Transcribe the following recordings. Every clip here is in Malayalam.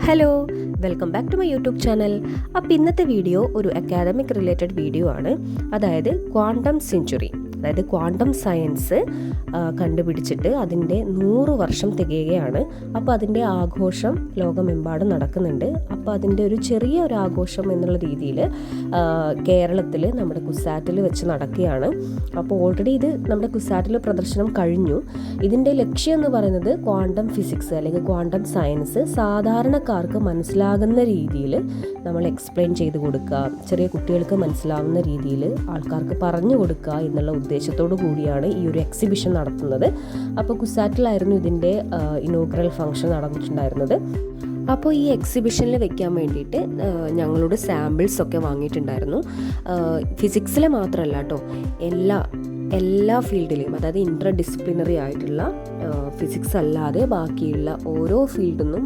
Hello, welcome back to my YouTube channel. അപ്പോൾ ഇന്നത്തെ വീഡിയോ ഒരു അക്കാദമിക് റിലേറ്റഡ് വീഡിയോ ആണ്. അതായത് ക്വാണ്ടം സെഞ്ച്വറി, അതായത് ക്വാണ്ടം സയൻസ് കണ്ടുപിടിച്ചിട്ട് അതിൻ്റെ 100 വർഷം തികയുകയാണ്. അപ്പോൾ അതിൻ്റെ ആഘോഷം ലോകമെമ്പാടും നടക്കുന്നുണ്ട്. അപ്പോൾ അതിൻ്റെ ഒരു ചെറിയ ഒരു ആഘോഷം എന്നുള്ള രീതിയിൽ കേരളത്തിൽ നമ്മുടെ കുസാറ്റിൽ വെച്ച് നടക്കുകയാണ്. അപ്പോൾ ഓൾറെഡി ഇത് നമ്മുടെ കുസാറ്റിൽ പ്രദർശനം കഴിഞ്ഞു. ഇതിൻ്റെ ലക്ഷ്യം എന്ന് പറയുന്നത് ക്വാണ്ടം ഫിസിക്സ് അല്ലെങ്കിൽ ക്വാണ്ടം സയൻസ് സാധാരണക്കാർക്ക് മനസ്സിലാകുന്ന രീതിയിൽ നമ്മൾ എക്സ്പ്ലെയിൻ ചെയ്ത് കൊടുക്കുക, ചെറിയ കുട്ടികൾക്ക് മനസ്സിലാവുന്ന രീതിയിൽ ആൾക്കാർക്ക് പറഞ്ഞു കൊടുക്കുക എന്നുള്ള ഉദ്ദേശത്തോടു കൂടിയാണ് ഈ ഒരു എക്സിബിഷൻ നടത്തുന്നത്. അപ്പോൾ കുസാറ്റിലായിരുന്നു ഇതിൻ്റെ ഇനോഗ്രൽ ഫംഗ്ഷൻ നടന്നിട്ടുണ്ടായിരുന്നത്. അപ്പോൾ ഈ എക്സിബിഷനിൽ വെക്കാൻ വേണ്ടിയിട്ട് ഞങ്ങളോട് സാമ്പിൾസ് ഒക്കെ വാങ്ങിയിട്ടുണ്ടായിരുന്നു. ഫിസിക്സിൽ മാത്രമല്ല കേട്ടോ, എല്ലാ ഫീൽഡിലും, അതായത് ഇൻ്റർ ഡിസിപ്ലിനറി ആയിട്ടുള്ള ഫിസിക്സ് അല്ലാതെ ബാക്കിയുള്ള ഓരോ ഫീൽഡിൽ നിന്നും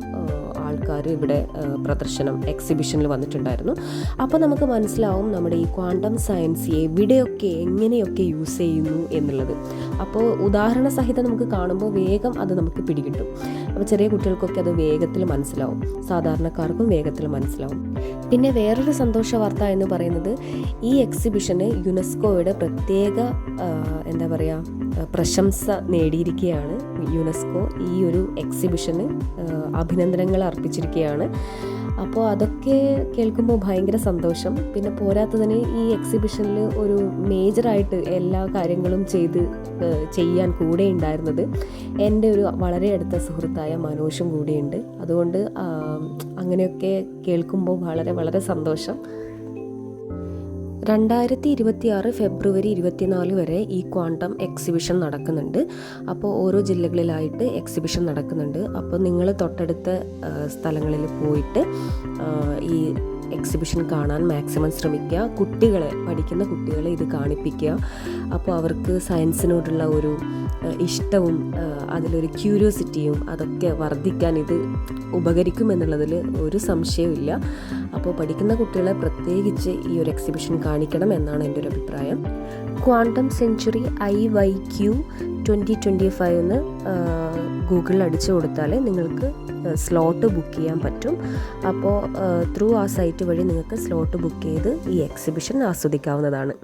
ആൾക്കാർ ഇവിടെ പ്രദർശനം എക്സിബിഷനിൽ വന്നിട്ടുണ്ടായിരുന്നു. അപ്പോൾ നമുക്ക് മനസ്സിലാവും നമ്മുടെ ഈ ക്വാണ്ടം സയൻസ് എവിടെയൊക്കെ എങ്ങനെയൊക്കെ യൂസ് ചെയ്യുന്നു എന്നുള്ളത്. അപ്പോൾ ഉദാഹരണ സഹിതം നമുക്ക് കാണുമ്പോൾ വേഗം അത് നമുക്ക് പിടികിട്ടും. അപ്പോൾ ചെറിയ കുട്ടികൾക്കൊക്കെ അത് വേഗത്തിൽ മനസ്സിലാവും, സാധാരണക്കാർക്കും വേഗത്തിൽ മനസ്സിലാവും. പിന്നെ വേറൊരു സന്തോഷ വാർത്ത എന്ന് പറയുന്നത്, ഈ എക്സിബിഷന് യുനെസ്കോയുടെ പ്രത്യേക എന്താ പറയുക പ്രശംസ നേടിയിരിക്കുകയാണ്. യുനെസ്കോ ഈ ഒരു എക്സിബിഷന് അഭിനന്ദനങ്ങൾ അർപ്പിച്ചിരിക്കുകയാണ്. അപ്പോൾ അതൊക്കെ കേൾക്കുമ്പോൾ ഭയങ്കര സന്തോഷം. പിന്നെ പോരാത്തതിന് ഈ എക്സിബിഷനിൽ ഒരു മേജറായിട്ട് എല്ലാ കാര്യങ്ങളും ചെയ്യാൻ കൂടെ ഉണ്ടായിരുന്നത് എൻ്റെ ഒരു വളരെ അടുത്ത സുഹൃത്തായ മനോഷും കൂടെയുണ്ട്. അതുകൊണ്ട് അങ്ങനെയൊക്കെ കേൾക്കുമ്പോൾ വളരെ വളരെ സന്തോഷം. 2026 ഫെബ്രുവരി 24 വരെ ഈ ക്വാണ്ടം എക്സിബിഷൻ നടക്കുന്നുണ്ട്. അപ്പോൾ ഓരോ ജില്ലകളിലായിട്ട് എക്സിബിഷൻ നടക്കുന്നുണ്ട്. അപ്പോൾ നിങ്ങൾ തൊട്ടടുത്ത സ്ഥലങ്ങളിൽ പോയിട്ട് ഈ എക്സിബിഷൻ കാണാൻ മാക്സിമം ശ്രമിക്കുക. പഠിക്കുന്ന കുട്ടികളെ ഇത് കാണിപ്പിക്കുക. അപ്പോൾ അവർക്ക് സയൻസിനോടുള്ള ഒരു ഇഷ്ടവും അതിലൊരു ക്യൂരിയോസിറ്റിയും അതൊക്കെ വർദ്ധിക്കാൻ ഇത് ഉപകരിക്കുമെന്നുള്ളതിൽ ഒരു സംശയവുമില്ല. അപ്പോൾ പഠിക്കുന്ന കുട്ടികളെ പ്രത്യേകിച്ച് ഈ ഒരു എക്സിബിഷൻ കാണിക്കണം എന്നാണ് എൻ്റെ ഒരു അഭിപ്രായം. ക്വാണ്ടം സെഞ്ച്വറി IYQ 2025 എന്ന് ഗൂഗിളിൽ അടിച്ചു കൊടുത്താൽ നിങ്ങൾക്ക് സ്ലോട്ട് ബുക്ക് ചെയ്യാൻ പറ്റും. അപ്പോൾ ത്രൂ ആ സൈറ്റ് വഴി നിങ്ങൾക്ക് സ്ലോട്ട് ബുക്ക് ചെയ്ത് ഈ എക്സിബിഷൻ ആസ്വദിക്കാവുന്നതാണ്.